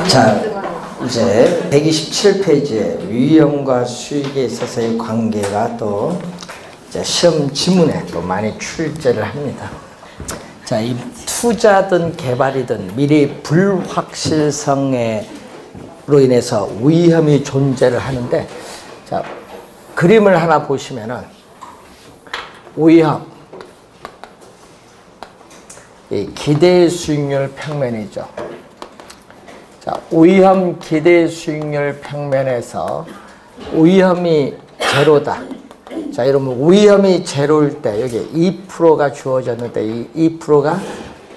자, 이제 127페이지에 위험과 수익에 있어서의 관계가 또 이제 시험 지문에 또 많이 출제를 합니다. 자, 이 투자든 개발이든 미래 불확실성으로 인해서 위험이 존재를 하는데, 자, 그림을 하나 보시면은 위험, 이 기대 수익률 평면이죠. 자, 위험 기대 수익률 평면에서 위험이 제로다. 자, 여러분 위험이 제로일 때 여기 2%가 주어졌는데 이 2%가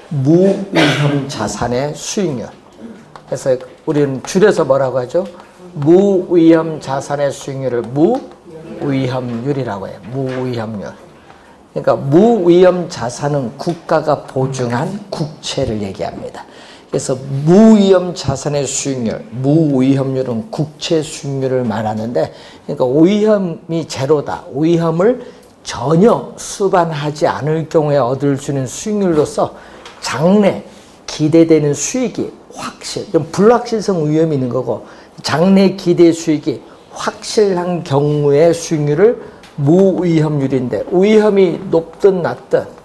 무위험 자산의 수익률. 그래서 우리는 줄여서 뭐라고 하죠? 무위험 자산의 수익률을 무위험률이라고 해요. 무위험률. 그러니까 무위험 자산은 국가가 보증한 국채를 얘기합니다. 그래서 무위험 자산의 수익률, 무위험률은 국채 수익률을 말하는데, 그러니까 위험이 제로다. 위험을 전혀 수반하지 않을 경우에 얻을 수 있는 수익률로서 장래 기대되는 수익이 좀 불확실성 위험이 있는 거고, 장래 기대 수익이 확실한 경우의 수익률을 무위험률인데, 위험이 높든 낮든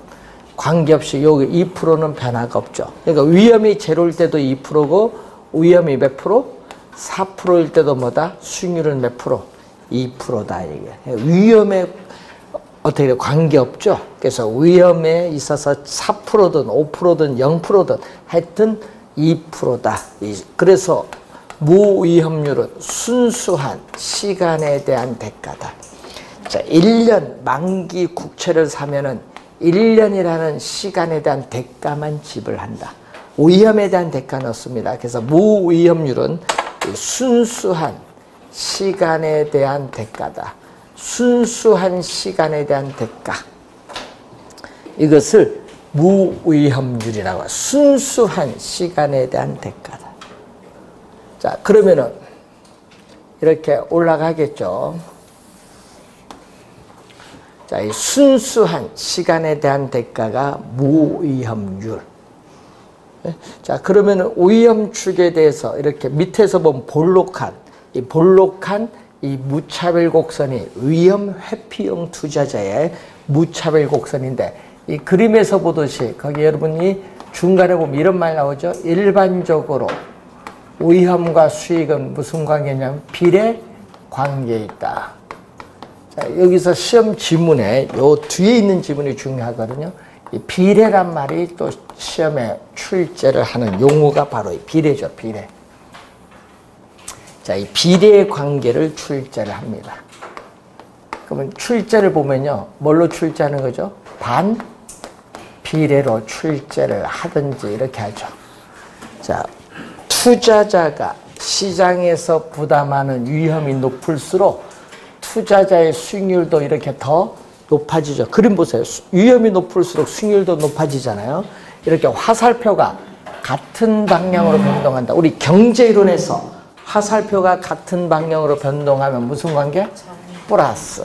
관계없이 여기 2%는 변화가 없죠. 그러니까 위험이 제로일 때도 2%고 위험이 몇 프로? 4%일 때도 뭐다? 수익률은 몇 프로? 2%다 이게. 위험에 어떻게 관계없죠. 그래서 위험에 있어서 4%든 5%든 0%든 하여튼 2%다. 그래서 무위험률은 순수한 시간에 대한 대가다. 자, 1년 만기 국채를 사면은 1년이라는 시간에 대한 대가만 지불한다. 위험에 대한 대가는 없습니다. 그래서 무위험률은 순수한 시간에 대한 대가다. 순수한 시간에 대한 대가. 이것을 무위험률이라고 해요. 순수한 시간에 대한 대가다. 자, 그러면은 이렇게 올라가겠죠. 자, 이 순수한 시간에 대한 대가가 무위험률. 자, 그러면 위험 축에 대해서 이렇게 밑에서 보면 볼록한 이 무차별 곡선이 위험 회피형 투자자의 무차별 곡선인데, 이 그림에서 보듯이 거기 여러분이 중간에 보면 이런 말 나오죠. 일반적으로 위험과 수익은 무슨 관계냐면 비례 관계에 있다. 자, 여기서 시험 지문에 요 뒤에 있는 지문이 중요하거든요. 이 비례란 말이 또 시험에 출제를 하는 용어가 바로 이 비례죠, 비례. 자, 이 비례 관계를 출제를 합니다. 그러면 출제를 보면요, 뭘로 출제하는 거죠? 반비례로 출제를 하든지 이렇게 하죠. 자, 투자자가 시장에서 부담하는 위험이 높을수록 투자자의 수익률도 이렇게 더 높아지죠. 그림 보세요. 위험이 높을수록 수익률도 높아지잖아요. 이렇게 화살표가 같은 방향으로 변동한다. 우리 경제이론에서 화살표가 같은 방향으로 변동하면 무슨 관계? 플러스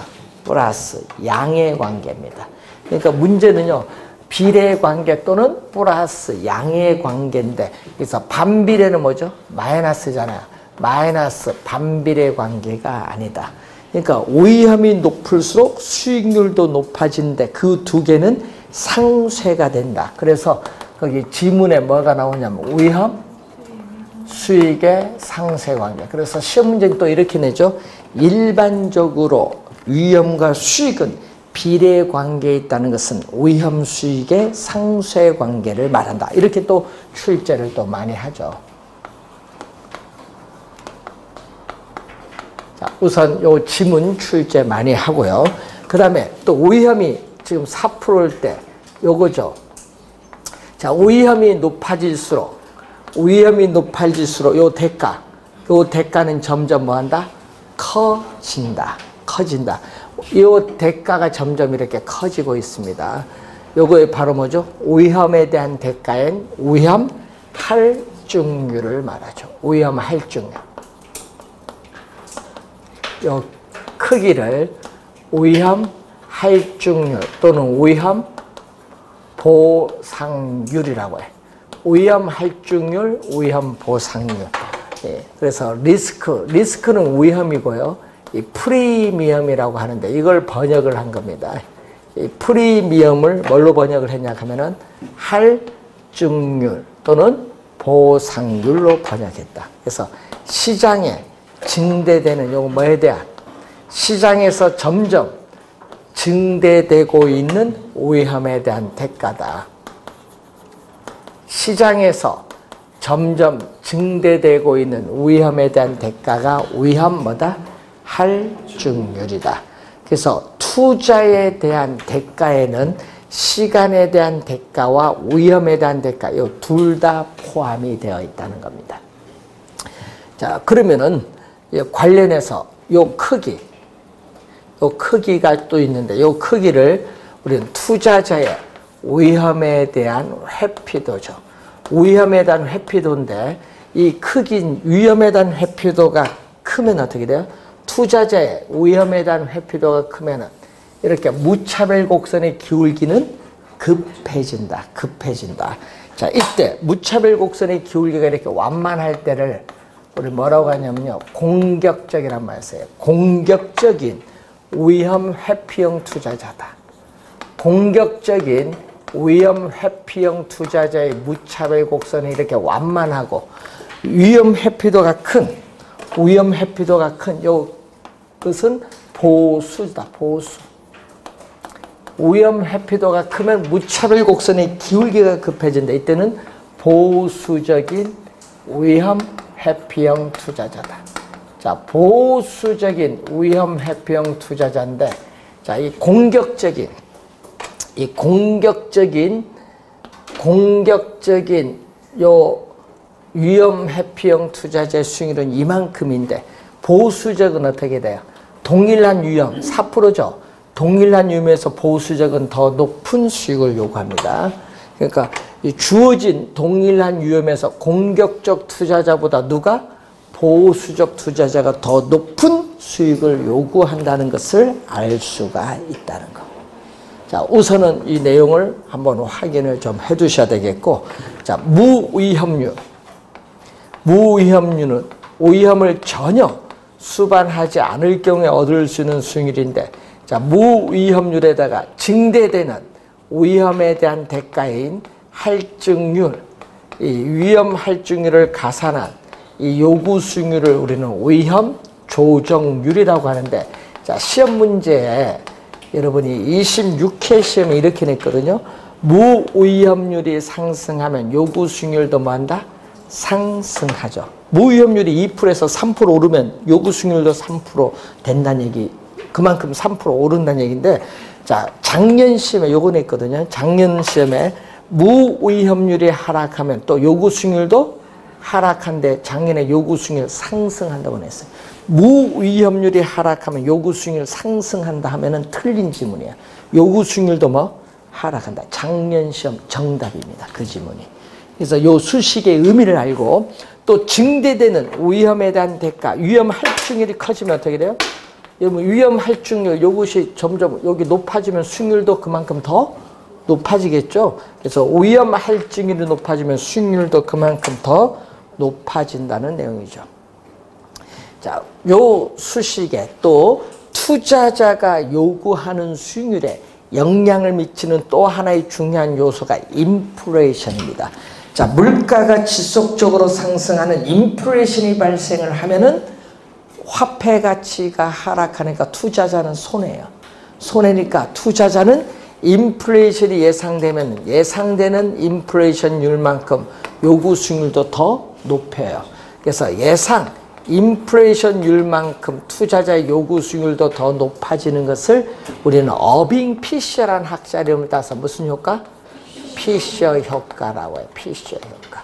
양의 관계입니다. 그러니까 문제는요, 비례 관계 또는 플러스 양의 관계인데, 그래서 반비례는 뭐죠? 마이너스잖아요. 마이너스 반비례 관계가 아니다. 그러니까 위험이 높을수록 수익률도 높아지는데 그 두 개는 상쇄가 된다. 그래서 거기 지문에 뭐가 나오냐면 위험, 수익의 상쇄관계. 그래서 시험 문제는 또 이렇게 내죠. 일반적으로 위험과 수익은 비례관계에 있다는 것은 위험, 수익의 상쇄관계를 말한다. 이렇게 또 출제를 또 많이 하죠. 자, 우선 요 지문 출제 많이 하고요. 그 다음에 또 위험이 지금 4%일 때 요거죠. 자, 위험이 높아질수록 요 대가는 점점 뭐한다? 커진다. 요 대가가 점점 이렇게 커지고 있습니다. 요거에 바로 뭐죠? 위험에 대한 대가인 위험 할증률을 말하죠. 위험 할증률. 요 크기를 위험 할증률 또는 위험 보상률이라고 해. 위험 할증률, 위험 보상률. 예, 그래서 리스크는 위험이고요. 이 프리미엄이라고 하는데 이걸 번역을 한 겁니다. 이 프리미엄을 뭘로 번역을 했냐 하면은 할증률 또는 보상률로 번역했다. 그래서 시장에 증대되는 요거 뭐에 대한 시장에서 점점 증대되고 있는 위험에 대한 대가다. 시장에서 점점 증대되고 있는 위험에 대한 대가가 위험 뭐다? 할증률이다. 그래서 투자에 대한 대가에는 시간에 대한 대가와 위험에 대한 대가 이 둘 다 포함이 되어 있다는 겁니다. 자, 그러면은 관련해서 요 크기가 또 있는데 요 크기를 우리는 투자자의 위험에 대한 회피도죠. 위험에 대한 회피도인데 이 크긴 위험에 대한 회피도가 크면 어떻게 돼요? 투자자의 위험에 대한 회피도가 크면은 이렇게 무차별 곡선의 기울기는 급해진다. 자, 이때 무차별 곡선의 기울기가 이렇게 완만할 때를 우리 뭐라고 하냐면요. 공격적이란 말을 써요. 공격적인 위험 회피형 투자자다. 공격적인 위험 회피형 투자자의 무차별 곡선이 이렇게 완만하고 위험 회피도가 큰 것은 보수다. 보수. 위험 회피도가 크면 무차별 곡선의 기울기가 급해진다. 이때는 보수적인 위험 회피형 투자자다. 자, 보수적인 위험 회피형 투자자인데, 자, 이 공격적인 요 위험 회피형 투자자의 수익률은 이만큼인데, 보수적은 어떻게 돼요? 동일한 위험, 4%죠. 동일한 위험에서 보수적은 더 높은 수익을 요구합니다. 그러니까 이 주어진 동일한 위험에서 공격적 투자자보다 누가? 보수적 투자자가 더 높은 수익을 요구한다는 것을 알 수가 있다는 거. 자, 우선은 이 내용을 한번 확인을 좀 해 두셔야 되겠고, 자, 무위험률은 위험을 전혀 수반하지 않을 경우에 얻을 수 있는 수익률인데, 자, 무위험률에다가 증대되는 위험에 대한 대가인 할증률, 이 위험 할증률을 가산한 이 요구 수익률을 우리는 위험 조정률이라고 하는데, 자, 시험 문제에 여러분이 26회 시험에 이렇게 냈거든요. 무위험률이 상승하면 요구 수익률도 뭐한다? 상승하죠. 무위험률이 2%에서 3% 오르면 요구 수익률도 3% 된다는 얘기, 그만큼 3% 오른다는 얘기인데, 자, 작년 시험에 요거 냈거든요. 작년 시험에 무위험률이 하락하면 또 요구 수익률도 하락한데 작년에 요구 수익률 상승한다고 했어요. 무위험률이 하락하면 요구 수익률 상승한다 하면은 틀린 지문이에요. 요구 수익률도 뭐 하락한다. 작년 시험 정답입니다. 그 지문이. 그래서 요 수식의 의미를 알고, 또 증대되는 위험에 대한 대가, 위험 할증률이 커지면 어떻게 돼요? 여러분, 위험 할증률 요것이 점점 여기 높아지면 수익률도 그만큼 더 높아지겠죠. 그래서 위험 할증률이 높아지면 수익률도 그만큼 더 높아진다는 내용이죠. 자, 요 수식에 또 투자자가 요구하는 수익률에 영향을 미치는 또 하나의 중요한 요소가 인플레이션입니다. 자, 물가가 지속적으로 상승하는 인플레이션이 발생을 하면은 화폐 가치가 하락하니까 투자자는 손해예요. 손해니까 투자자는 인플레이션이 예상되는 인플레이션율만큼 요구 수익률도 더 높여요. 그래서 예상 인플레이션율만큼 투자자의 요구 수익률도 더 높아지는 것을 우리는 어빙 피셔라는 학자 이름을 따서 무슨 효과? 피셔 효과라고 해요. 피셔 효과.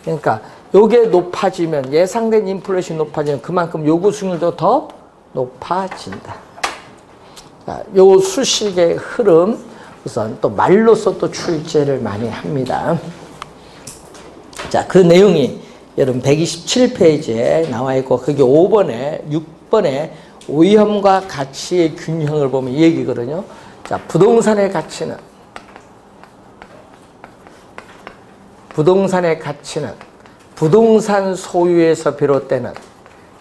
그러니까 요게 높아지면, 예상된 인플레이션이 높아지면 그만큼 요구 수익률도 더 높아진다. 자, 요 수식의 흐름 우선 또 말로서 또 출제를 많이 합니다. 자, 그 내용이 여러분 127페이지에 나와 있고, 거기 5번에 6번에 위험과 가치의 균형을 보면 이 얘기거든요. 자, 부동산의 가치는 부동산의 가치는 부동산 소유에서 비롯되는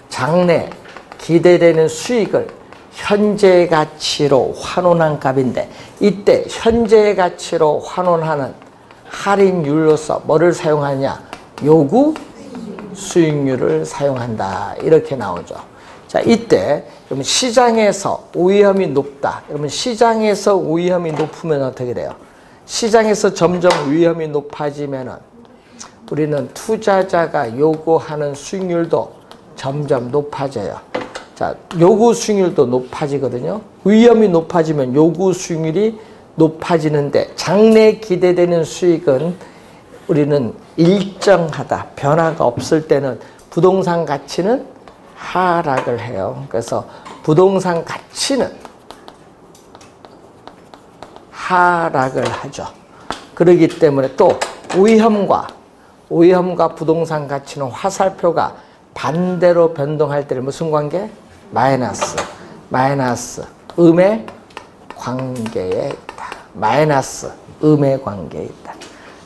장래 기대되는 수익을 현재 가치로 환원한 값인데, 이때 현재 가치로 환원하는 할인율로서 뭐를 사용하냐? 요구 수익률을 사용한다. 이렇게 나오죠. 자, 이때 그러면 시장에서 오위험이 높다. 그러면 시장에서 오위험이 높으면 어떻게 돼요? 시장에서 점점 위험이 높아지면은 우리는 투자자가 요구하는 수익률도 점점 높아져요. 자, 요구 수익률도 높아지거든요. 위험이 높아지면 요구 수익률이 높아지는데, 장래 기대되는 수익은 우리는 일정하다, 변화가 없을 때는 부동산 가치는 하락을 해요. 그래서 부동산 가치는 하락을 하죠. 그렇기 때문에 또 오위험과 부동산 가치는 화살표가 반대로 변동할 때는 무슨 관계? 마이너스, 음의 관계에 있다. 마이너스, 음의 관계에 있다.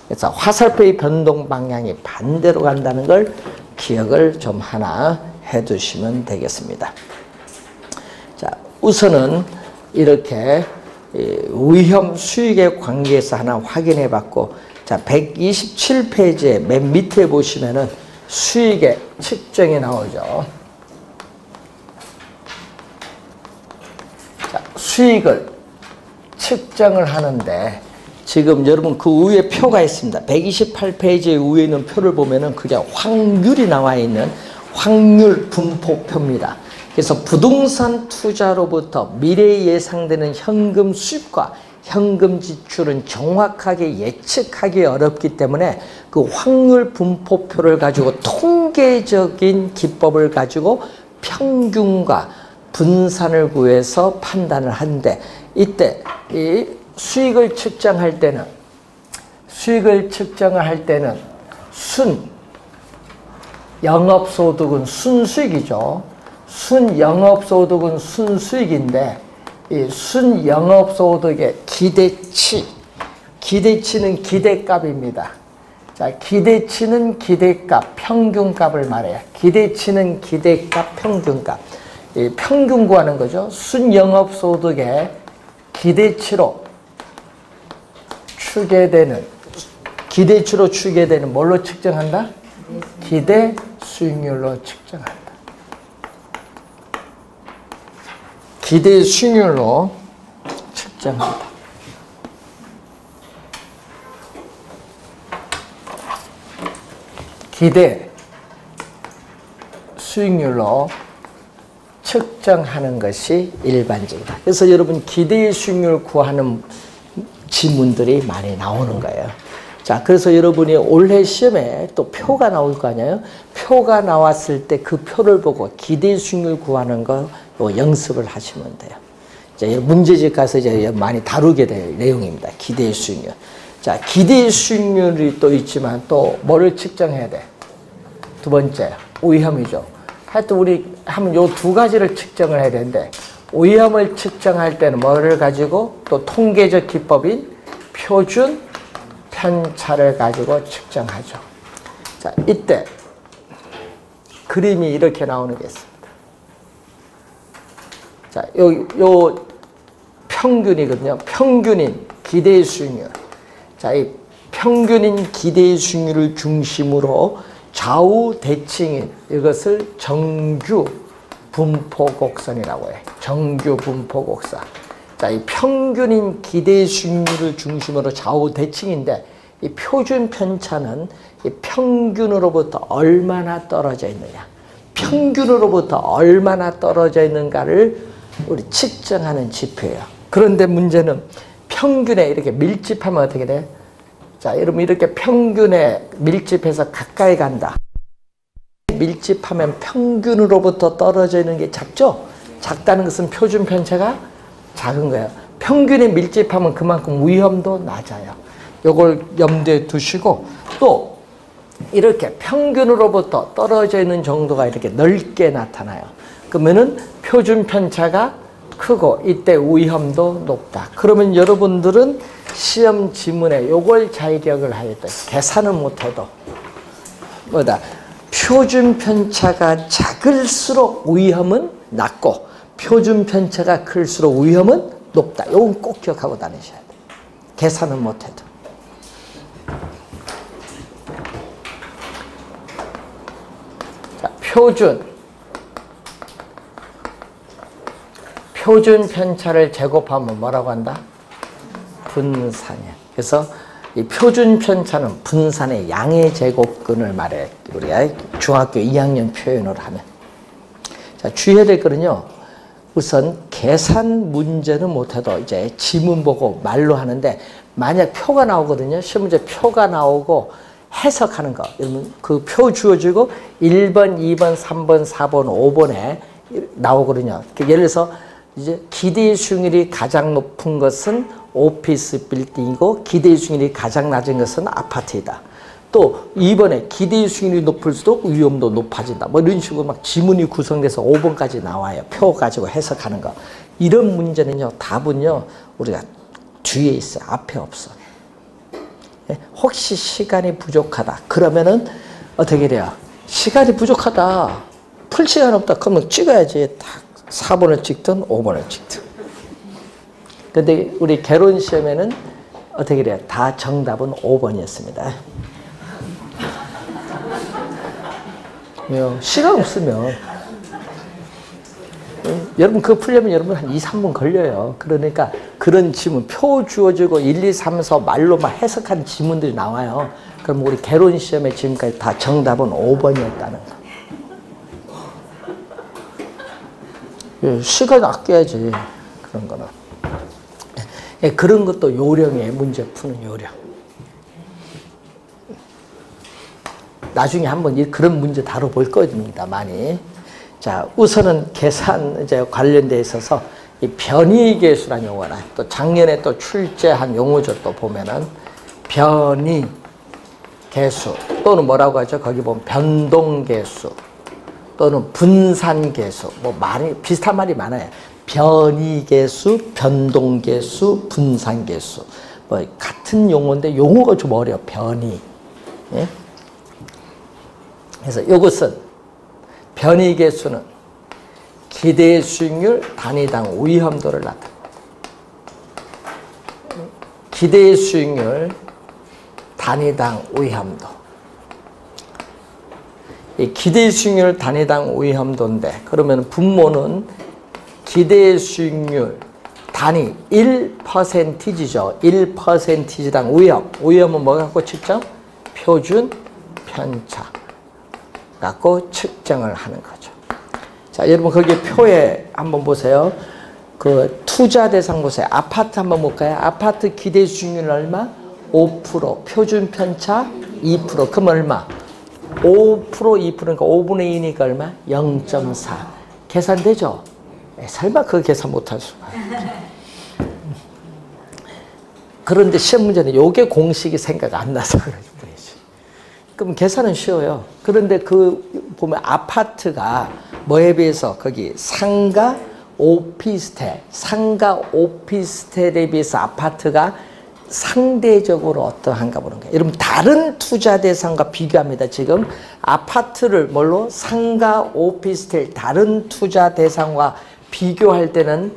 그래서 화살표의 변동 방향이 반대로 간다는 걸 기억을 좀 하나 해두시면 되겠습니다. 자, 우선은 이렇게 위험 수익의 관계에서 하나 확인해 봤고, 자, 127페이지에 맨 밑에 보시면은 수익의 측정이 나오죠. 자, 수익을 측정을 하는데, 지금 여러분 그 위에 표가 있습니다. 128페이지 위에 있는 표를 보면은 그게 확률이 나와 있는 확률 분포표입니다. 그래서 부동산 투자로부터 미래에 예상되는 현금 수입과 현금 지출은 정확하게 예측하기 어렵기 때문에 그 확률 분포표를 가지고 통계적인 기법을 가지고 평균과 분산을 구해서 판단을 하는데, 이때 이 수익을 측정할 때는 영업소득은 순수익이죠. 순영업소득은 순수익인데, 이 순영업소득의 기대치는 기대값입니다. 자, 기대치는 기대값, 평균값을 말해요. 기대치는 기대값, 평균값. 이 평균 구하는 거죠. 순영업소득의 기대치로 추계되는 뭘로 측정한다? 기대 수익률로 측정한다. 기대 수익률로 측정한다. 기대 수익률로 측정하는 것이 일반적이다. 그래서 여러분 기대 수익률 구하는 지문들이 많이 나오는 거예요. 자, 그래서 여러분이 올해 시험에 또 표가 나올 거 아니에요? 표가 나왔을 때 그 표를 보고 기대 수익률 구하는 거 연습을 하시면 돼요. 이제 문제집 가서 이제 많이 다루게 될 내용입니다. 기대 수익률. 자, 기대 수익률이 또 있지만 또 뭐를 측정해야 돼? 두 번째, 오위험이죠. 하여튼 우리 하면 요 두 가지를 측정을 해야 되는데, 오위험을 측정할 때는 뭐를 가지고 또 통계적 기법인 표준 편차를 가지고 측정하죠. 자, 이때 그림이 이렇게 나오는 게 있습니다. 자, 요 평균이거든요. 평균인 기대 수익률. 자, 이 평균인 기대 수익률을 중심으로 좌우 대칭인 이것을 정규 분포 곡선이라고 해요. 정규 분포 곡선. 자, 이 평균인 기대 수익률을 중심으로 좌우 대칭인데, 이 표준 편차는 이 평균으로부터 얼마나 떨어져 있느냐, 평균으로부터 얼마나 떨어져 있는가를 우리 측정하는 지표예요. 그런데 문제는 평균에 이렇게 밀집하면 어떻게 돼? 자, 여러분 이렇게 평균에 밀집해서 가까이 간다. 밀집하면 평균으로부터 떨어져 있는 게 작죠? 작다는 것은 표준 편차가 작은 거예요. 평균에 밀집하면 그만큼 위험도 낮아요. 이걸 염두에 두시고, 또 이렇게 평균으로부터 떨어져 있는 정도가 이렇게 넓게 나타나요. 그러면은 표준 편차가 크고 이때 위험도 높다. 그러면 여러분들은 시험 지문에 요걸 자기력을 하였다. 계산은 못해도 뭐다? 표준 편차가 작을수록 위험은 낮고 표준 편차가 클수록 위험은 높다. 이건 꼭 기억하고 다니셔야 돼요. 계산은 못해도. 자, 표준 편차를 제곱하면 뭐라고 한다? 분산이야. 그래서 이 표준 편차는 분산의 양의 제곱근을 말해. 우리가 중학교 2학년 표현으로 하면. 자, 주의해야 될 거는요. 우선 계산 문제는 못해도 이제 지문 보고 말로 하는데 만약 표가 나오거든요. 시험 문제 표가 나오고 해석하는 거. 여러분 그 표 주어지고 1번, 2번, 3번, 4번, 5번에 나오거든요. 예를 들어서 이제 기대 수익률이 가장 높은 것은 오피스 빌딩이고 기대 수익률이 가장 낮은 것은 아파트이다. 또 2번에 기대 수익률이 높을수록 위험도 높아진다. 뭐 이런 식으로 막 지문이 구성돼서 5번까지 나와요. 표 가지고 해석하는 거. 이런 문제는요. 답은요. 우리가 뒤에 있어요. 앞에 없어. 혹시 시간이 부족하다. 그러면은 어떻게 돼요? 시간이 부족하다. 풀 시간 없다. 그러면 찍어야지. 딱 4번을 찍든 5번을 찍든. 근데 우리 개론 시험에는 어떻게 돼요? 다 정답은 5번이었습니다. 왜요? 시간 없으면. 여러분 그거 풀려면 여러분 한 2, 3분 걸려요. 그러니까 그런 지문, 표 주어지고 1, 2, 3, 4 말로만 해석한 지문들이 나와요. 그럼 우리 개론 시험에 지금까지 다 정답은 5번이었다는 거. 시간 아껴야지. 그런 거는. 그런 것도 요령이에요. 문제 푸는 요령. 나중에 한번 그런 문제 다뤄볼 겁니다. 많이. 자, 우선은 계산 이제 관련돼 있어서 이 변이계수라는 용어나 또 작년에 또 출제한 용어죠. 또 보면은 변이계수 또는 뭐라고 하죠? 거기 보면 변동계수 또는 분산계수 뭐 말이 비슷한 말이 많아요. 변이계수, 변동계수, 분산계수 뭐 같은 용어인데 용어가 좀 어려워. 변이. 예? 그래서 이것은 변이계수는 기대 수익률 단위당 위험도를 나타낸다. 기대 수익률 단위당 위험도. 이 기대 수익률 단위당 위험도인데 그러면 분모는 기대 수익률 단위 1%죠. 1%당 위험. 위험은 뭐 갖고 측정? 표준 편차 갖고 측정을 하는 거죠. 자, 여러분 거기 표에 한번 보세요. 그 투자 대상 보세요. 아파트 한번 볼까요? 아파트 기대 수익률 얼마? 5%. 표준 편차 2%. 그럼 얼마? 5%, 2%니까 5분의 2니까 얼마? 0.4. 계산되죠? 설마 그 계산 못할 수가. 그런데 시험 문제는 요게 공식이 생각 안 나서 그러지. 그럼 계산은 쉬워요. 그런데 그 보면 아파트가 뭐에 비해서 거기 상가 오피스텔, 상가 오피스텔에 비해서 아파트가 상대적으로 어떠한가 보는 거예요. 여러분 다른 투자 대상과 비교합니다. 지금 아파트를 뭘로 상가 오피스텔 다른 투자 대상과 비교할 때는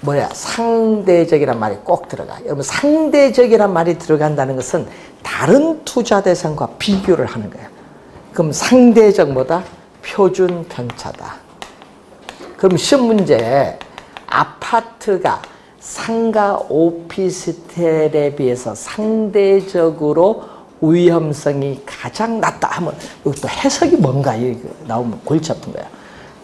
뭐야? 상대적이란 말이 꼭 들어가. 여러분 상대적이란 말이 들어간다는 것은 다른 투자 대상과 비교를 하는 거예요. 그럼 상대적 뭐다? 표준 편차다. 그럼 시험 문제에 아파트가 상가 오피스텔에 비해서 상대적으로 위험성이 가장 낮다 하면 이것도 해석이 뭔가 나오면 골치 아픈 거야.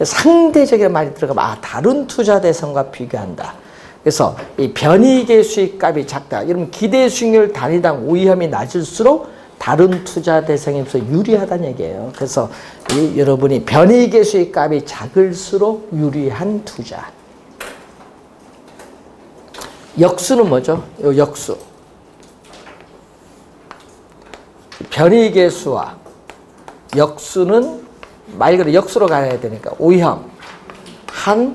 상대적인 말이 들어가면 다른 투자 대상과 비교한다. 그래서 이 변이계 수익값이 작다. 여러분 기대 수익률 단위당 위험이 낮을수록 다른 투자 대상에 비해서 유리하다는 얘기예요. 그래서 여러분이 변이계 수익값이 작을수록 유리한 투자. 역수는 뭐죠? 요 역수. 변이계수와 역수는 말 그대로 역수로 가야 되니까 위험 한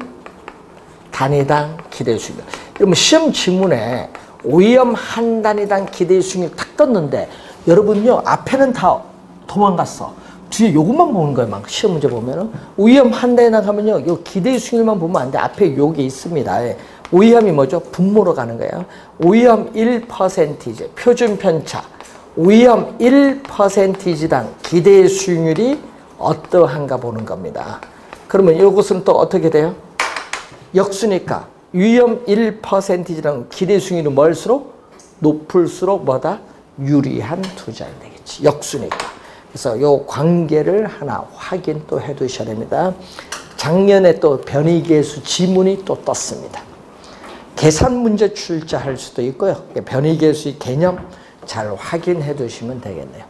단위당 기대 수익률. 여러분 시험 지문에 오염 한 단위당 기대 수익률 탁 떴는데 여러분요 앞에는 다 도망갔어. 뒤에 요것만 보는 거예요. 막 시험 문제 보면은 오염 한 단위당 하면요 요 기대 수익률만 보면 안 돼. 앞에 요게 있습니다. 예. 오염이 뭐죠? 분모로 가는 거예요. 오염 1% 표준 편차. 오염 1%당 기대 수익률이 어떠한가 보는 겁니다. 그러면 이것은 또 어떻게 돼요? 역수니까 위험 1%랑 기대 수익률이 뭘수록 높을수록 뭐다? 유리한 투자가 되겠지. 역수니까. 그래서 요 관계를 하나 확인 또 해 두셔야 됩니다. 작년에 또 변이계수 지문이 또 떴습니다. 계산 문제 출제할 수도 있고요. 변이계수의 개념 잘 확인해 두시면 되겠네요.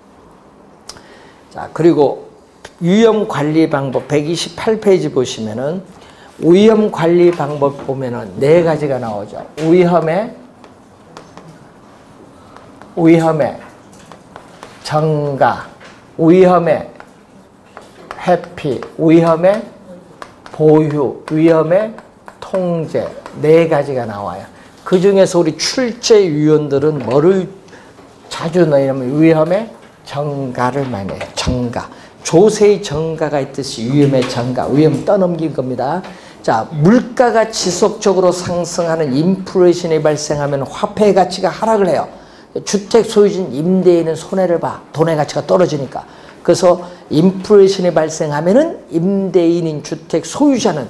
자, 그리고 위험 관리 방법 128페이지 보시면은 위험 관리 방법 보면은 네 가지가 나오죠. 위험의 정가, 위험의 회피, 위험의 보유, 위험의 통제 네 가지가 나와요. 그 중에서 우리 출제위원들은 뭐를 자주 넣냐면 위험의 정가를 많이 해요. 정가. 조세의 정가가 있듯이 위험의 정가, 위험 떠넘긴 겁니다. 자, 물가가 지속적으로 상승하는 인플레이션이 발생하면 화폐의 가치가 하락을 해요. 주택 소유진 임대인은 손해를 봐. 돈의 가치가 떨어지니까. 그래서 인플레이션이 발생하면은 임대인인 주택 소유자는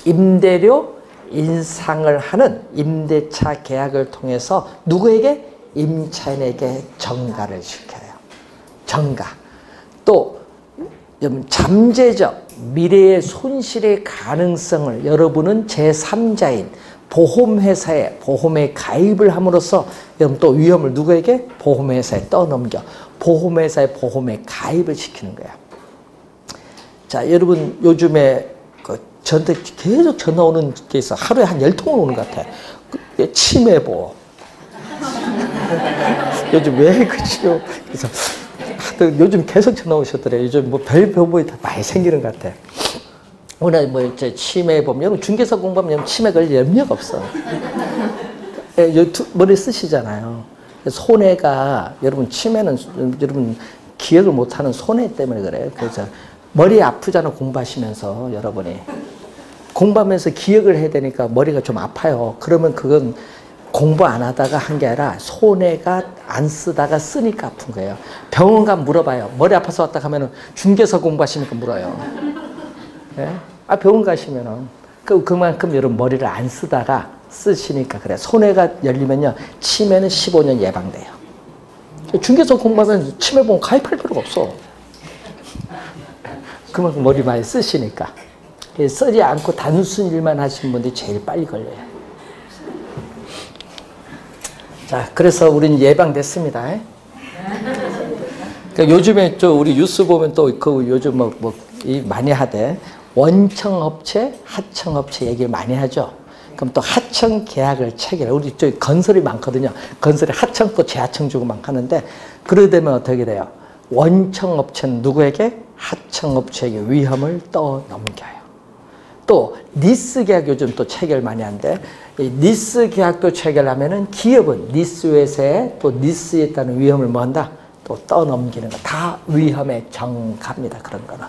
임대료 인상을 하는 임대차 계약을 통해서 누구에게? 임차인에게 정가를 시켜요. 정가. 또 잠재적 미래의 손실의 가능성을 여러분은 제3자인 보험회사에 보험에 가입을 함으로써 여러분 또 위험을 누구에게? 보험회사에 떠넘겨. 보험회사의 보험에 가입을 시키는 거야. 자, 여러분 요즘에 저한테 계속 전화 오는 게 있어. 하루에 한 10통은 오는 것 같아. 치매보험. 요즘 왜 그치요? 그래서 요즘 계속 전화 오셨더래요. 요즘 뭐 별 보험이 다 많이 생기는 것 같아. 오늘 뭐 이제 치매보험, 여러분 중개사 공부하면 치매 걸릴 염려가 없어. 머리 쓰시잖아요. 손해가 여러분 치매는 여러분 기억을 못하는 손해 때문에 그래요. 그래서 머리 아프잖아 공부하시면서 여러분이 공부하면서 기억을 해야 되니까 머리가 좀 아파요. 그러면 그건 공부 안 하다가 한 게 아니라 손해가 안 쓰다가 쓰니까 아픈 거예요. 병원 가면 물어봐요. 머리 아파서 왔다 가면은 중개사 공부하시니까 물어요. 네? 아, 병원 가시면은 그만큼 여러분 머리를 안 쓰다가 쓰시니까 그래. 손해가 열리면요 치매는 15년 예방돼요. 중개사 공부하면 치매보험 가입할 필요가 없어. 그만큼 머리 많이 쓰시니까. 쓰지 않고 단순 일만 하시는 분들이 제일 빨리 걸려요. 자, 그래서 우리는 예방됐습니다. 그러니까 요즘에 또 우리 뉴스 보면 또 그 요즘 많이 하대. 원청업체, 하청업체 얘기를 많이 하죠. 그럼 또 하청 계약을 체결해. 우리 저 건설이 많거든요. 건설에 하청 또 재하청 주고 막 하는데 그러게 되면 어떻게 돼요? 원청업체는 누구에게? 하청업체에게 위험을 떠넘겨요. 또 니스 계약 요즘 또 체결 많이 하는데 이 니스 계약도 체결하면은 기업은 니스 회사에 또 니스에 따른 위험을 뭐 한다? 또 떠넘기는 거. 다 위험의 정가입니다. 그런 거는.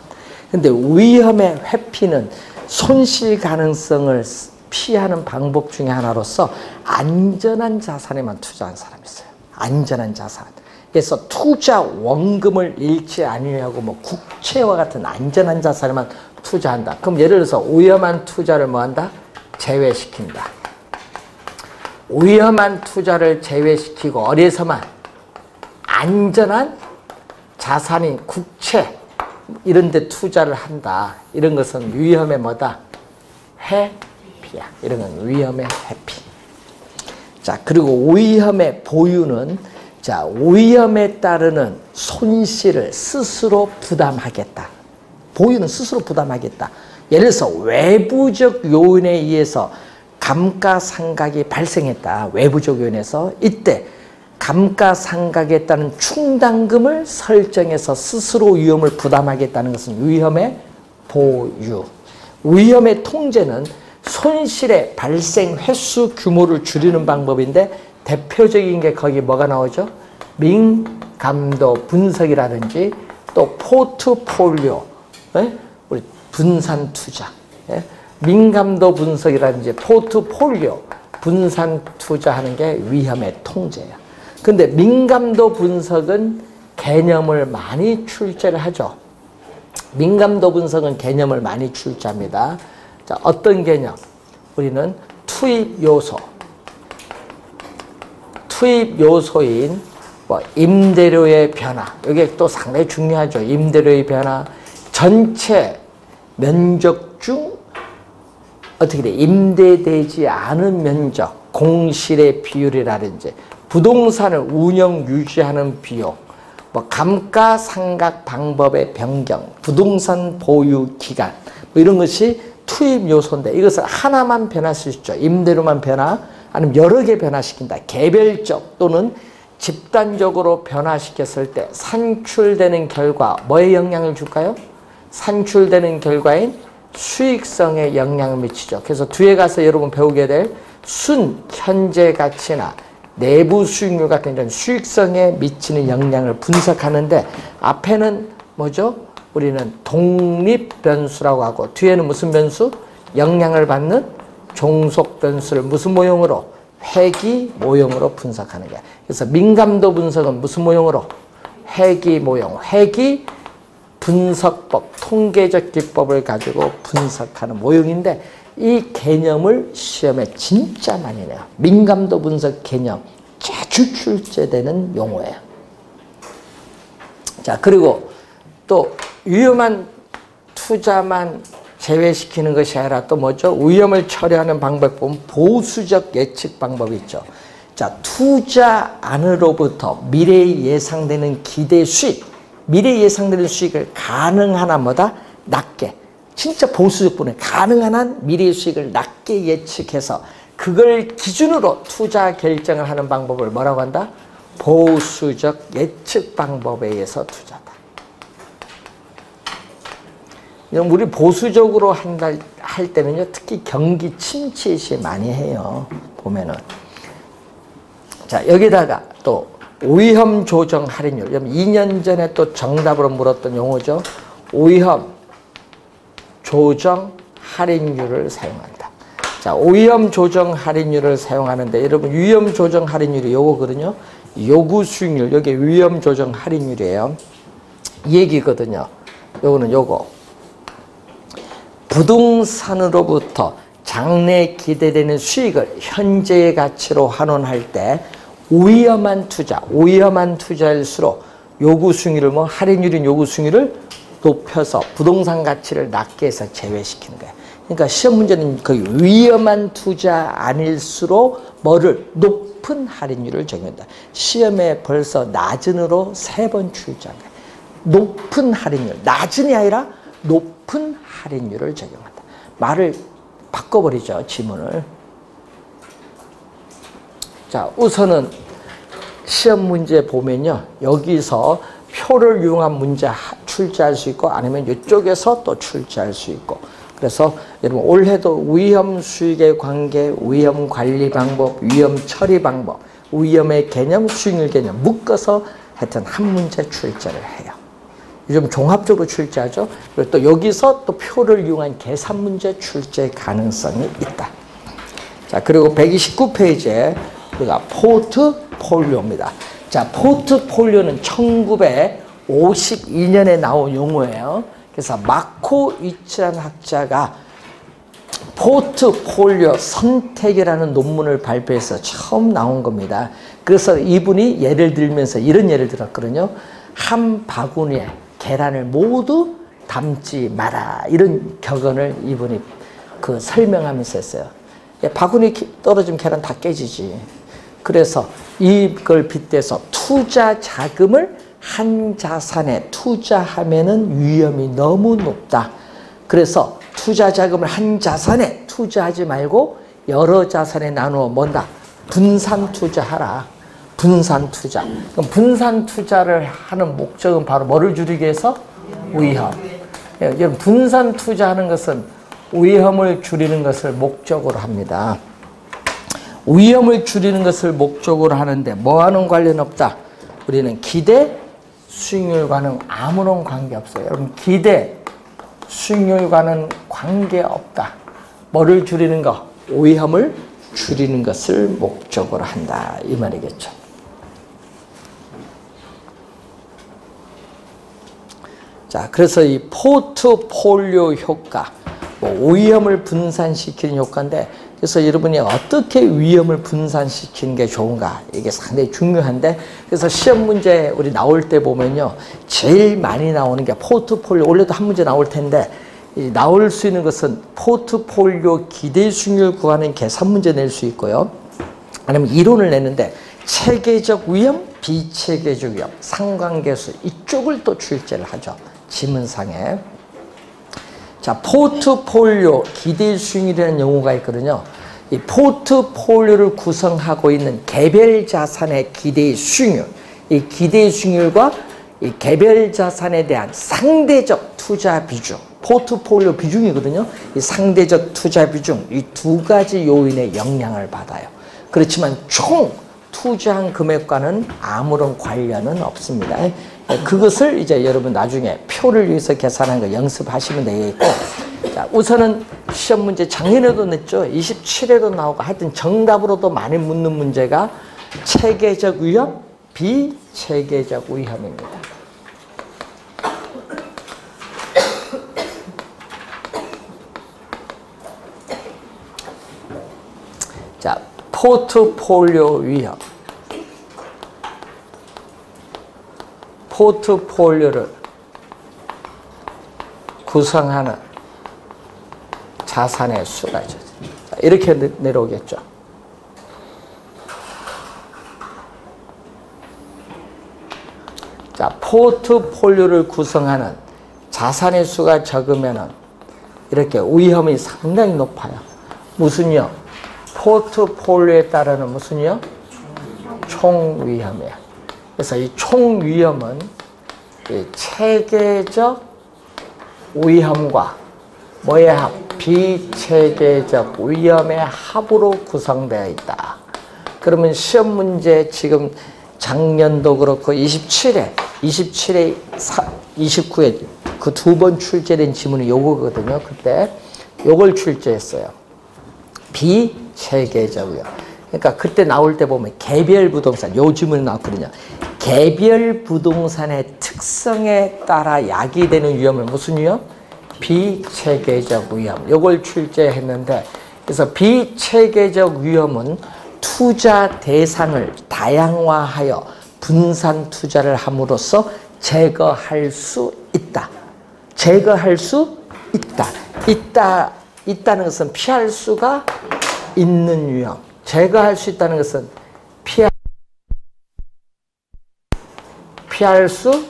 근데 위험의 회피는 손실 가능성을 피하는 방법 중에 하나로서 안전한 자산에만 투자한 사람이 있어요. 안전한 자산. 그래서 투자 원금을 잃지 않으려고 뭐 국채와 같은 안전한 자산에만 투자한다. 그럼 예를 들어서 위험한 투자를 뭐 한다? 제외시킨다. 위험한 투자를 제외시키고 어디에서만 안전한 자산인 국채 이런 데 투자를 한다. 이런 것은 위험의 뭐다? 회피야. 이런 건 위험의 회피. 자, 그리고 위험의 보유는 자, 위험에 따르는 손실을 스스로 부담하겠다. 보유는 스스로 부담하겠다. 예를 들어서 외부적 요인에 의해서 감가상각이 발생했다. 외부적 요인에서 이때 감가상각에 따른 충당금을 설정해서 스스로 위험을 부담하겠다는 것은 위험의 보유. 위험의 통제는 손실의 발생 횟수 규모를 줄이는 방법인데 대표적인 게 거기 뭐가 나오죠? 민감도 분석이라든지 또 포트폴리오, 예? 우리 분산 투자, 예? 민감도 분석이라든지 포트폴리오 분산 투자하는 게 위험의 통제예요. 근데 민감도 분석은 개념을 많이 출제를 하죠. 민감도 분석은 개념을 많이 출제합니다. 자, 어떤 개념? 우리는 투입 요소인 뭐 임대료의 변화, 이게 또 상당히 중요하죠. 임대료의 변화, 전체 면적 중 어떻게 돼? 임대되지 않은 면적, 공실의 비율이라든지 부동산을 운영 유지하는 비용, 뭐 감가상각 방법의 변경, 부동산 보유 기간, 뭐 이런 것이 투입 요소인데 이것을 하나만 변화시킬 수 있죠. 임대료만 변화, 아니면 여러 개 변화시킨다. 개별적 또는 집단적으로 변화시켰을 때 산출되는 결과 뭐에 영향을 줄까요? 산출되는 결과인 수익성에 영향을 미치죠. 그래서 뒤에 가서 여러분 배우게 될 순 현재 가치나 내부 수익률 같은 이런 수익성에 미치는 영향을 분석하는데 앞에는 뭐죠? 우리는 독립 변수라고 하고 뒤에는 무슨 변수? 영향을 받는 종속 변수를 무슨 모형으로? 회귀 모형으로 분석하는 거야. 그래서 민감도 분석은 무슨 모형으로? 회귀 모형. 회귀 분석법, 통계적 기법을 가지고 분석하는 모형인데 이 개념을 시험에 진짜 많이 내요. 민감도 분석 개념 자주 출제되는 용어예요. 자, 그리고 또 위험한 투자만 제외시키는 것이 아니라 또 뭐죠? 위험을 처리하는 방법 보면 보수적 예측 방법이 있죠. 자, 투자 안으로부터 미래에 예상되는 기대 수익, 미래에 예상되는 수익을 가능한 한보다 낮게, 진짜 보수적 분에 가능한 한 미래의 수익을 낮게 예측해서 그걸 기준으로 투자 결정을 하는 방법을 뭐라고 한다? 보수적 예측 방법에 의해서 투자다. 우리 보수적으로 할 때는요, 특히 경기 침체 시 많이 해요. 보면은. 자, 여기다가 또 위험 조정 할인율. 2년 전에 또 정답으로 물었던 용어죠. 위험 조정 할인율을 사용한다. 자, 위험 조정 할인율을 사용하는데 여러분 위험 조정 할인율이 요거거든요. 요구 수익률, 여기 위험 조정 할인율이에요. 이 얘기거든요. 요거는 요거. 부동산으로부터 장래 기대되는 수익을 현재의 가치로 환원할 때 위험한 투자일수록 요구 수익률을 뭐 할인율인 요구 수익률을 높여서 부동산 가치를 낮게 해서 제외시키는 거예요. 그러니까 시험 문제는 거의 위험한 투자 아닐수록 뭐를 높은 할인율을 적용한다. 시험에 벌써 낮은으로 3번 출제한 거예요. 높은 할인율, 낮은이 아니라 높은 할인율을 적용한다. 말을 바꿔버리죠, 지문을. 자, 우선은 시험 문제 보면요, 여기서 표를 이용한 문제 출제할 수 있고 아니면 이쪽에서 또 출제할 수 있고. 그래서 여러분 올해도 위험 수익의 관계, 위험 관리 방법, 위험 처리 방법, 위험의 개념, 수익률 개념 묶어서 하여튼 한 문제 출제를 해요. 요즘 종합적으로 출제하죠. 그리고 또 여기서 또 표를 이용한 계산 문제 출제 가능성이 있다. 자, 그리고 129페이지에 우리가 포트폴리오입니다. 자, 포트폴리오는 1952년에 나온 용어예요. 그래서 마코이츠라는 학자가 포트폴리오 선택이라는 논문을 발표해서 처음 나온 겁니다. 그래서 이분이 예를 들면서 이런 예를 들었거든요. 한 바구니에 계란을 모두 담지 마라. 이런 격언을 이분이 설명하면서 했어요. 바구니 떨어지면 계란 다 깨지지. 그래서 이걸 빗대서 투자 자금을 한 자산에 투자하면은 위험이 너무 높다. 그래서 투자 자금을 한 자산에 투자하지 말고 여러 자산에 나누어 뭔다? 분산 투자하라. 분산 투자. 그럼 분산 투자를 하는 목적은 바로 뭐를 줄이기 위해서? 위험. 여러분 분산 투자하는 것은 위험을 줄이는 것을 목적으로 합니다. 위험을 줄이는 것을 목적으로 하는데 뭐와는 관련 없다. 우리는 기대 수익률과는 아무런 관계없어요. 여러분 기대 수익률과는 관계없다. 뭐를 줄이는 거? 위험을 줄이는 것을 목적으로 한다. 이 말이겠죠. 자, 그래서 이 포트폴리오 효과, 뭐 위험을 분산시키는 효과인데, 그래서 여러분이 어떻게 위험을 분산시키는 게 좋은가, 이게 상당히 중요한데, 그래서 시험 문제 우리 나올 때 보면요, 제일 많이 나오는 게 포트폴리오, 원래도 한 문제 나올 텐데, 나올 수 있는 것은 포트폴리오 기대 수익률 구하는 계산 문제 낼 수 있고요, 아니면 이론을 내는데 체계적 위험, 비체계적 위험, 상관계수 이쪽을 또 출제를 하죠. 지문상에. 자, 포트폴리오 기대 수익률이라는 용어가 있거든요. 이 포트폴리오를 구성하고 있는 개별 자산의 기대 수익률, 이 기대 수익률과 이 개별 자산에 대한 상대적 투자 비중, 포트폴리오 비중이거든요. 이 상대적 투자 비중, 이 두 가지 요인의 영향을 받아요. 그렇지만 총 투자한 금액과는 아무런 관련은 없습니다. 그것을 이제 여러분 나중에 표를 위해서 계산한 거 연습하시면 되겠고, 자, 우선은 시험 문제 작년에도 냈죠. 27회도 나오고 하여튼 정답으로도 많이 묻는 문제가 체계적 위험, 비체계적 위험입니다. 자, 포트폴리오 위험. 포트폴리오를 구성하는 자산의 수가 있죠. 이렇게 내려오겠죠. 자, 포트폴리오를 구성하는 자산의 수가 적으면은 이렇게 위험이 상당히 높아요. 무슨요? 포트폴리오에 따르는 무슨요? 총위험이에요. 그래서 이 총위험은 이 체계적 위험과 뭐의 합? 비체계적 위험의 합으로 구성되어 있다. 그러면 시험 문제 지금 작년도 그렇고 27회, 29회 그 두 번 출제된 지문이 요거거든요. 그때 요걸 출제했어요. 비체계적 위험. 그러니까 그때 나올 때 보면 개별 부동산, 요 지문이 나왔거든요. 개별 부동산의 특성에 따라 야기되는 위험은 무슨 위험? 비체계적 위험. 요걸 출제했는데, 그래서 비체계적 위험은 투자 대상을 다양화하여 분산 투자를 함으로써 제거할 수 있다. 제거할 수 있다. 있다는 것은 피할 수가 있는 위험. 제거할 수 있다는 것은 피할 수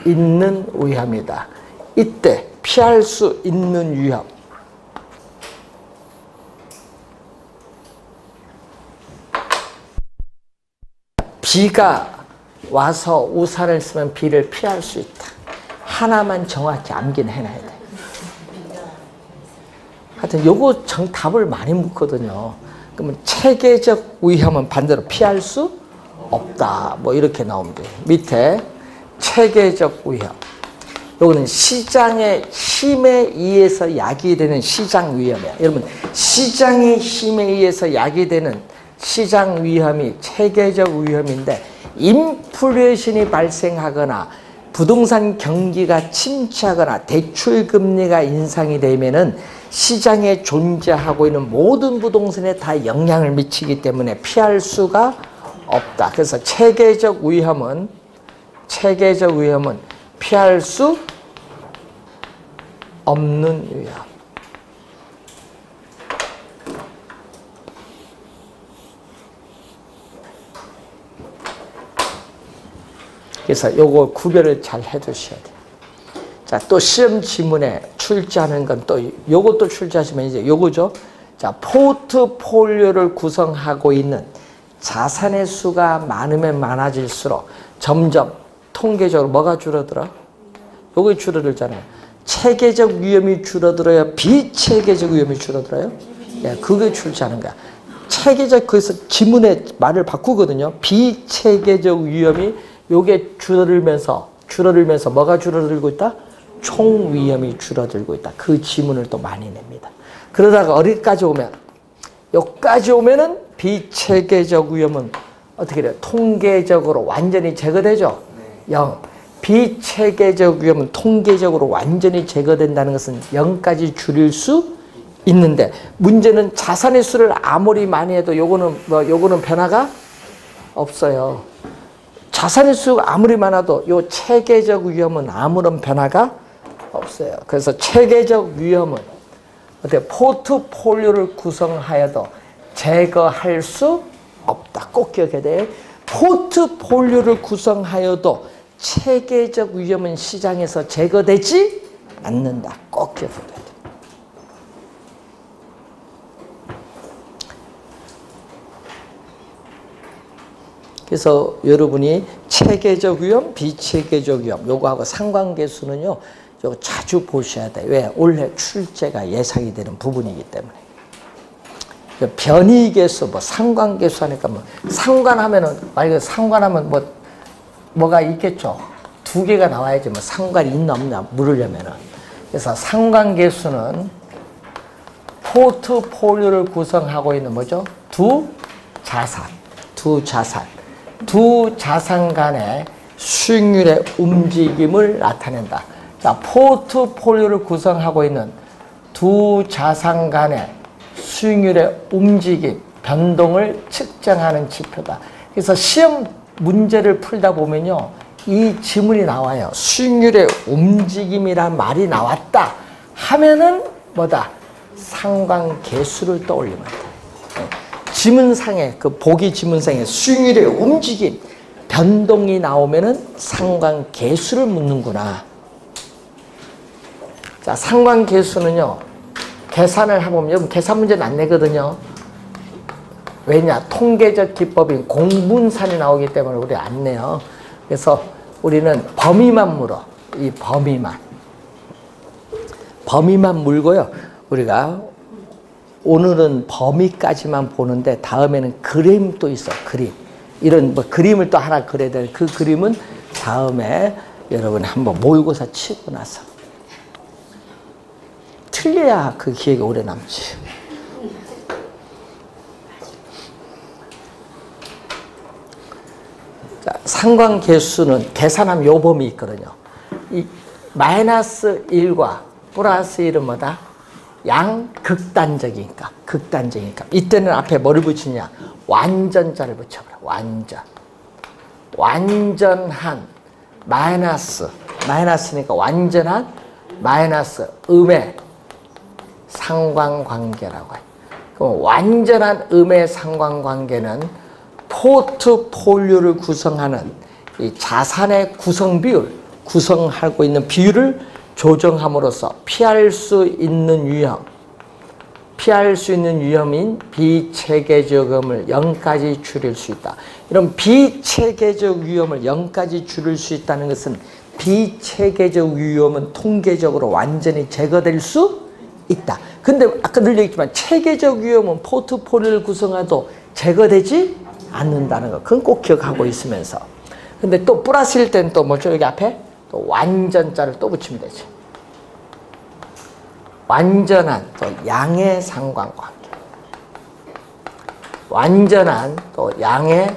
있는 위험이다. 이때 피할 수 있는 위험. 비가 와서 우산을 쓰면 비를 피할 수 있다. 하나만 정확히 암기는 해놔야 돼. 하여튼 요거 답을 많이 묻거든요. 그러면 체계적 위험은 반대로 피할 수 없다. 뭐 이렇게 나옵니다. 밑에 체계적 위험. 요거는 시장의 힘에 의해서 야기되는 시장 위험이야. 여러분, 시장의 힘에 의해서 야기되는 시장 위험이 체계적 위험인데, 인플레이션이 발생하거나 부동산 경기가 침체하거나 대출 금리가 인상이 되면은 시장에 존재하고 있는 모든 부동산에 다 영향을 미치기 때문에 피할 수가 없다. 그래서 체계적 위험은 피할 수 없는 위험. 그래서 요거 구별을 잘 해두셔야 돼요. 자, 또 시험 지문에 출제하는 건 또 요것도 출제하시면 이제 요거죠. 자, 포트폴리오를 구성하고 있는 자산의 수가 많으면 많아질수록 점점 통계적으로 뭐가 줄어들어? 요거 줄어들잖아요. 체계적 위험이 줄어들어요? 비체계적 위험이 줄어들어요? 네, 그게 출제하는 거야. 체계적, 그래서 지문의 말을 바꾸거든요. 비체계적 위험이 요게 줄어들면서 뭐가 줄어들고 있다? 총 위험이 줄어들고 있다. 그 지문을 또 많이 냅니다. 그러다가 어디까지 오면, 여기까지 오면은 비체계적 위험은 어떻게 돼요? 통계적으로 완전히 제거되죠? 0. 비체계적 위험은 통계적으로 완전히 제거된다는 것은 0까지 줄일 수 있는데, 문제는 자산의 수를 아무리 많이 해도 요거는 변화가 없어요. 자산의 수가 아무리 많아도 요 체계적 위험은 아무런 변화가 없어요. 그래서 체계적 위험은 어떻게 포트폴리오를 구성하여도 제거할 수 없다. 꼭 기억해야 돼. 포트폴리오를 구성하여도 체계적 위험은 시장에서 제거되지 않는다. 꼭 기억해야 돼. 그래서 여러분이 체계적 위험, 비체계적 위험, 요거하고 상관계수는요, 요거 자주 보셔야 돼요. 왜? 올해 출제가 예상이 되는 부분이기 때문에. 변이계수, 상관계수 하니까 상관하면은, 만약에 상관하면 뭐가 있겠죠? 두 개가 나와야지 상관이 있나 없나 물으려면은. 그래서 상관계수는 포트폴리오를 구성하고 있는 뭐죠? 두 자산 간의 수익률의 움직임을 나타낸다. 자, 포트폴리오를 구성하고 있는 두 자산 간의 수익률의 움직임, 변동을 측정하는 지표다. 그래서 시험 문제를 풀다 보면요, 이 지문이 나와요. 수익률의 움직임이란 말이 나왔다 하면은 뭐다? 상관계수를 떠올리면 돼. 지문상에, 그 보기 지문상에 수익률의 움직임, 변동이 나오면은 상관계수를 묻는구나. 자, 상관계수는요, 계산을 해보면, 여러분 계산 문제는 안 내거든요. 왜냐? 통계적 기법인 공분산이 나오기 때문에 우리 안 내요. 그래서 우리는 범위만 물어. 이 범위만 물고요. 우리가 오늘은 범위까지만 보는데 다음에는 그림도 있어. 이런 그림을 또 하나 그려야 돼. 그 그림은 다음에 여러분 한번 모의고사 치고 나서. 틀려야 그 기억이 오래 남지. 자, 상관계수는 계산하면 요 범위 있거든요. 이 마이너스 1과 플러스 1은 뭐다? 극단적이니까. 이때는 앞에 뭐를 붙이냐? 완전자를 붙여버려. 완전한 마이너스니까 완전한 마이너스 음의 상관관계라고 해요. 그럼 완전한 음의 상관관계는 포트폴리오를 구성하는 이 자산의 구성하고 있는 비율을 조정함으로써 피할 수 있는 위험인 비체계적음을 0까지 줄일 수 있다. 이런 비체계적 위험을 0까지 줄일 수 있다는 것은 비체계적 위험은 통계적으로 완전히 제거될 수 있다. 근데 아까 늘 얘기했지만 체계적 위험은 포트폴리오를 구성해도 제거되지 않는다는 거. 그건 꼭 기억하고 있으면서. 근데 또 플러스일 때는 또 뭐죠? 여기 앞에 또 완전자를 또 붙이면 되지. 완전한 또 양의 상관관계. 완전한 또 양의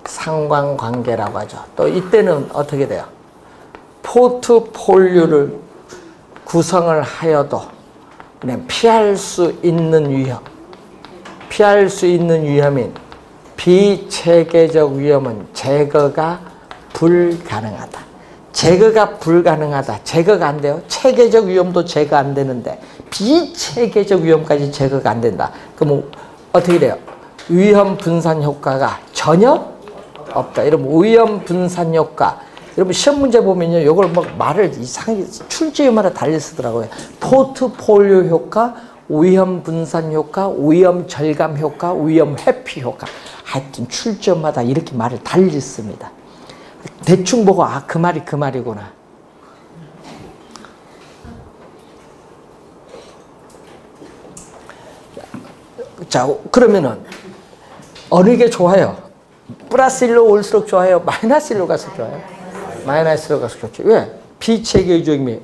상관관계라고 하죠. 또 이때는 어떻게 돼요? 포트폴리오를 구성을 하여도 그냥 피할 수 있는 위험인 비체계적 위험은 제거가 불가능하다. 제거가 안 돼요. 체계적 위험도 제거 안 되는데 비체계적 위험까지 제거가 안 된다. 그럼 어떻게 돼요? 위험 분산 효과가 전혀 없다. 여러분 위험 분산 효과. 여러분 시험 문제 보면요, 이걸 말을 이상하게 출제마다 달리 쓰더라고요. 포트폴리오 효과, 위험 분산 효과, 위험 절감 효과, 위험 회피 효과. 하여튼 출제마다 이렇게 말을 달리 씁니다. 대충 보고 그 말이 그 말이구나. 자, 그러면은 어느 게 좋아요? 플러스 1로 올수록 좋아요? 마이너스 1로 가서 좋아요? 마이너스 1로 가서 좋죠. 왜? 비체계의 조임이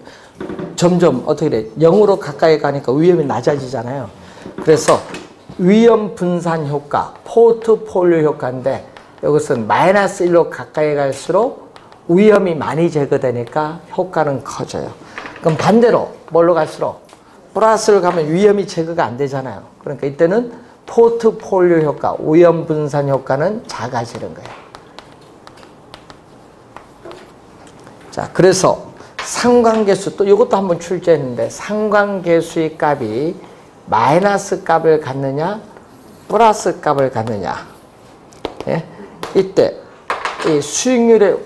점점 어떻게 돼? 0으로 가까이 가니까 위험이 낮아지잖아요. 그래서 위험 분산 효과, 포트폴리오 효과인데 이것은 마이너스 1로 가까이 갈수록 위험이 많이 제거되니까 효과는 커져요. 그럼 반대로 뭘로 갈수록 플러스를 가면 위험이 제거가 안 되잖아요. 그러니까 이때는 포트폴리오 효과, 위험 분산 효과는 작아지는 거예요. 자, 그래서 상관계수, 또 이것도 한번 출제했는데 상관계수의 값이 마이너스 값을 갖느냐 플러스 값을 갖느냐. 예? 이때 이 수익률의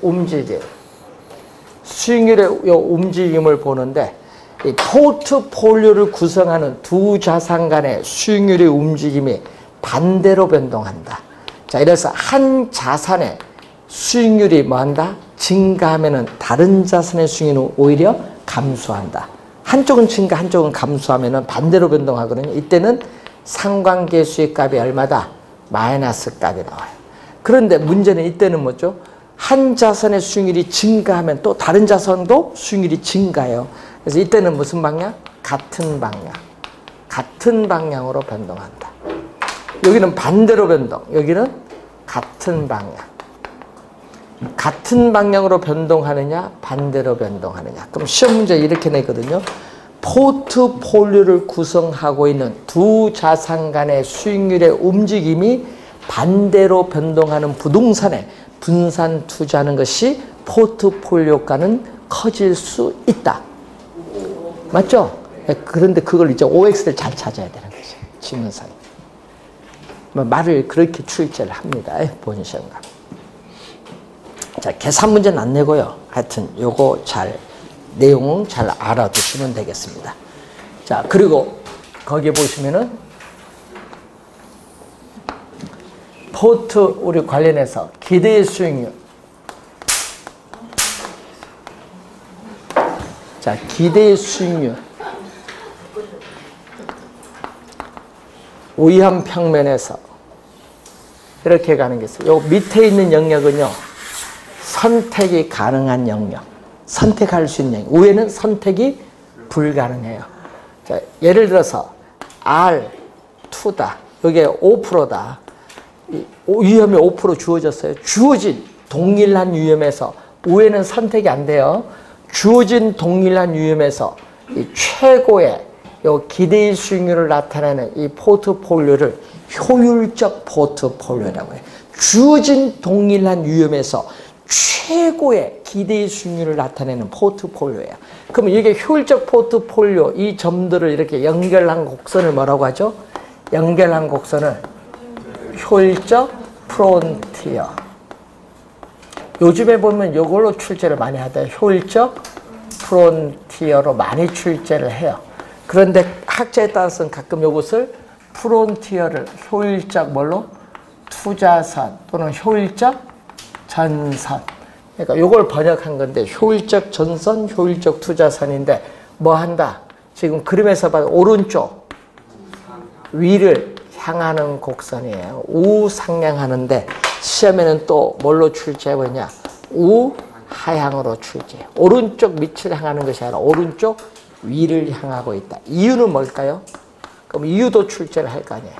움직임을 보는데 이 포트폴리오를 구성하는 두 자산 간의 수익률의 움직임이 반대로 변동한다. 자, 이래서 한 자산의 수익률이 뭐한다? 증가하면은 다른 자산의 수익률은 오히려 감소한다. 한쪽은 증가, 한쪽은 감소하면은 반대로 변동하거든요. 이때는 상관계수의 값이 얼마다? 마이너스 값이 나와요. 그런데 문제는 이때는 뭐죠? 한 자산의 수익률이 증가하면 또 다른 자산도 수익률이 증가해요. 그래서 이때는 무슨 방향? 같은 방향. 같은 방향으로 변동한다. 여기는 반대로 변동. 여기는 같은 방향. 같은 방향으로 변동하느냐, 반대로 변동하느냐. 그럼 시험 문제 이렇게 내거든요. 포트폴리오를 구성하고 있는 두 자산 간의 수익률의 움직임이 반대로 변동하는 부동산에 분산 투자하는 것이 포트폴리오가는 커질 수 있다. 맞죠? 그런데 그걸 이제 OX를 잘 찾아야 되는 거죠. 지문상. 말을 그렇게 출제를 합니다. 본 시험관. 자, 계산 문제는 안 내고요. 하여튼 요거 내용 잘 알아두시면 되겠습니다. 자, 그리고 거기에 보시면은 포트 우리 관련해서 기대 수익률. 자, 기대 수익률. 위험 평면에서 이렇게 가는 게 있어요. 요 밑에 있는 영역은요. 선택이 가능한 영역. 선택할 수 있는 영역. 위에는 선택이 불가능해요. 자, 예를 들어서 R2다. 여기에 5%다. 위험이 5% 주어졌어요. 주어진 동일한 위험에서 위에는 선택이 안 돼요. 주어진 동일한 위험에서 이 최고의 요 기대 수익률을 나타내는 이 포트폴리오를 효율적 포트폴리오라고 해요. 주어진 동일한 위험에서 최고의 기대 수익률을 나타내는 포트폴리오예요. 그러면 이게 효율적 포트폴리오, 이 점들을 이렇게 연결한 곡선을 뭐라고 하죠? 연결한 곡선을 효율적 프론티어. 요즘에 보면 이걸로 출제를 많이 하대요. 효율적 프론티어로 많이 출제를 해요. 그런데 학자에 따라서는 가끔 이것을 프론티어를 효율적 뭘로? 투자선 또는 효율적 전선. 그러니까 이걸 번역한 건데 효율적 전선, 효율적 투자선인데 뭐 한다? 지금 그림에서 봐도 오른쪽 위를 향하는 곡선이에요. 우상향하는데 시험에는 또 뭘로 출제해보냐? 우하향으로 출제해요. 오른쪽 밑을 향하는 것이 아니라 오른쪽 위를 향하고 있다. 이유는 뭘까요? 그럼 이유도 출제를 할 거 아니에요.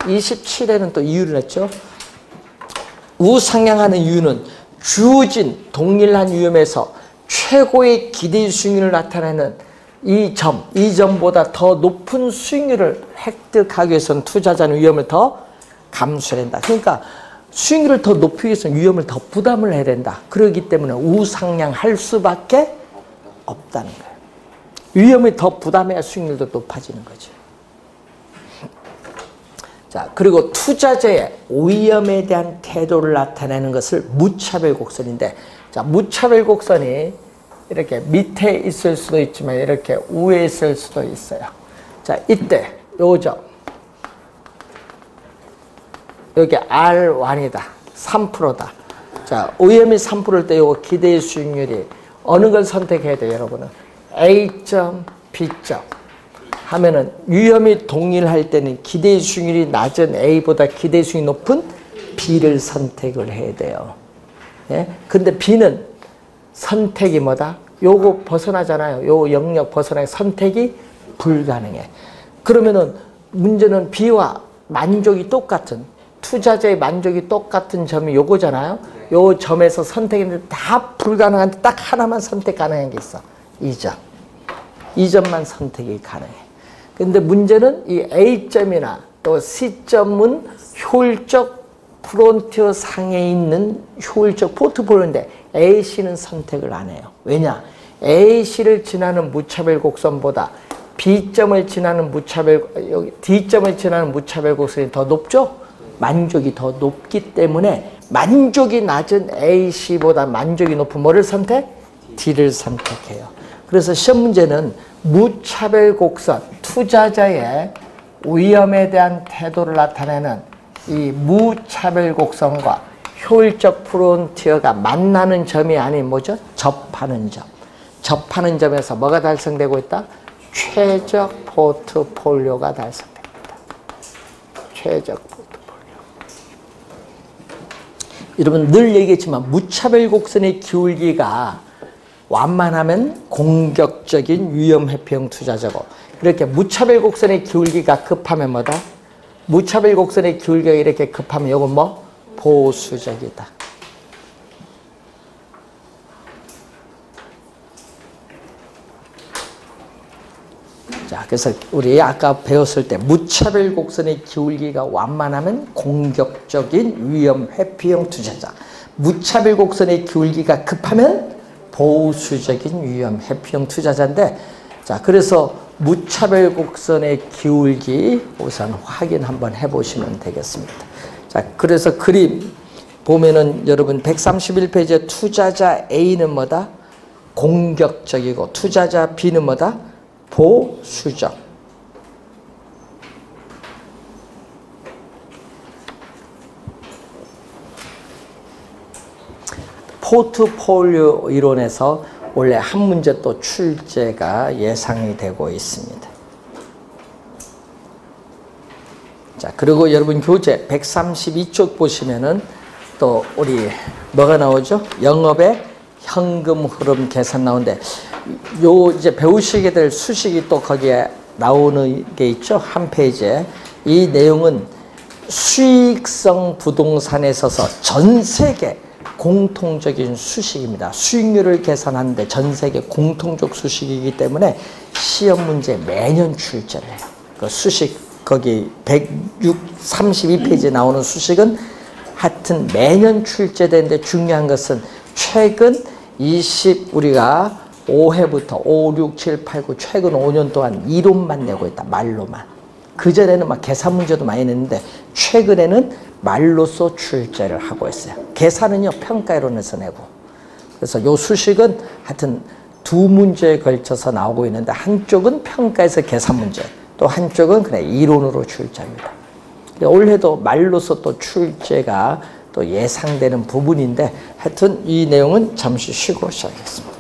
27에는 또 이유를 했죠. 우상향하는 이유는 주어진 동일한 위험에서 최고의 기대 수익률을 나타내는 이 점보다 더 높은 수익률을 획득하기 위해서는 투자자는 위험을 더 감수해야 된다. 그러니까 수익률을 더 높이기 위해서는 위험을 더 부담을 해야 된다. 그렇기 때문에 우상향할 수밖에 없다는 거예요. 위험을 더 부담해야 수익률도 높아지는 거죠. 자, 그리고 투자자의 위험에 대한 태도를 나타내는 것을 무차별 곡선인데, 자, 무차별 곡선이 이렇게 밑에 있을 수도 있지만 이렇게 위에 있을 수도 있어요. 자, 이때 요점 여기 R1이다. 3%다. 자, 위험이 3%일 때 요 기대 수익률이 어느 걸 선택해야 돼요, 여러분은? A점, B점. 하면은 위험이 동일할 때는 기대 수익률이 낮은 A보다 기대 수익이 높은 B를 선택을 해야 돼요. 예? 근데 B는 선택이 뭐다? 요거 벗어나잖아요. 요 영역 벗어나게 선택이 불가능해. 그러면은 문제는 B와 만족이 똑같은, 투자자의 만족이 똑같은 점이 요거잖아요. 요 점에서 선택했는데 다 불가능한데 딱 하나만 선택 가능한 게 있어. 이 점. 이 점만 선택이 가능해. 근데 문제는 이 A점이나 또 C점은 효율적 프론티어 상에 있는 효율적 포트폴리오인데 A, C는 선택을 안 해요. 왜냐? A, C를 지나는 무차별 곡선보다 B점을 지나는 D점을 지나는 무차별 곡선이 더 높죠? 만족이 더 높기 때문에 만족이 낮은 A, C보다 만족이 높은 뭐를 선택? D를 선택해요. 그래서 시험 문제는 무차별 곡선, 투자자의 위험에 대한 태도를 나타내는 이 무차별 곡선과 효율적 프론티어가 만나는 점이 아닌 뭐죠? 접하는 점. 접하는 점에서 뭐가 달성되고 있다? 최적 포트폴리오가 달성됩니다. 최적 포트폴리오. 여러분 늘 얘기했지만 무차별 곡선의 기울기가 완만하면 공격적인 위험 회피형 투자자고, 이렇게 무차별 곡선의 기울기가 급하면 뭐다? 무차별 곡선의 기울기가 이렇게 급하면 이건 뭐? 보수적이다. 자, 그래서 우리 아까 배웠을 때 무차별 곡선의 기울기가 완만하면 공격적인 위험 회피형 투자자. 무차별 곡선의 기울기가 급하면 보수적인 위험 회피형 투자자인데, 자, 그래서 무차별 곡선의 기울기 우선 확인 한번 해보시면 되겠습니다. 자, 그래서 그림 보면은 여러분 131페이지에 투자자 A는 뭐다? 공격적이고 투자자 B는 뭐다? 보수적. 포트폴리오 이론에서 원래 한 문제 또 출제가 예상이 되고 있습니다. 자, 그리고 여러분 교재 132쪽 보시면은 또 우리 뭐가 나오죠? 영업의 현금 흐름 계산 나오는데, 요 이제 배우시게 될 수식이 또 거기에 나오는 게 있죠? 한 페이지에. 이 내용은 수익성 부동산에 있어서 전 세계 공통적인 수식입니다. 수익률을 계산하는데 전 세계 공통적 수식이기 때문에 시험 문제 매년 출제를 해요. 그 수식 거기 132페이지에 나오는 수식은 하여튼 매년 출제되는데, 중요한 것은 최근 우리가 5회부터 5, 6, 7, 8, 9 최근 5년 동안 이론만 내고 있다. 말로만. 그전에는 막 계산 문제도 많이 냈는데 최근에는 말로써 출제를 하고 있어요. 계산은요 평가이론에서 내고. 그래서 요 수식은 하여튼 두 문제에 걸쳐서 나오고 있는데, 한쪽은 평가에서 계산 문제, 또 한쪽은 그냥 이론으로 출제합니다. 올해도 말로써 또 출제가 또 예상되는 부분인데, 하여튼 이 내용은 잠시 쉬고 시작하겠습니다.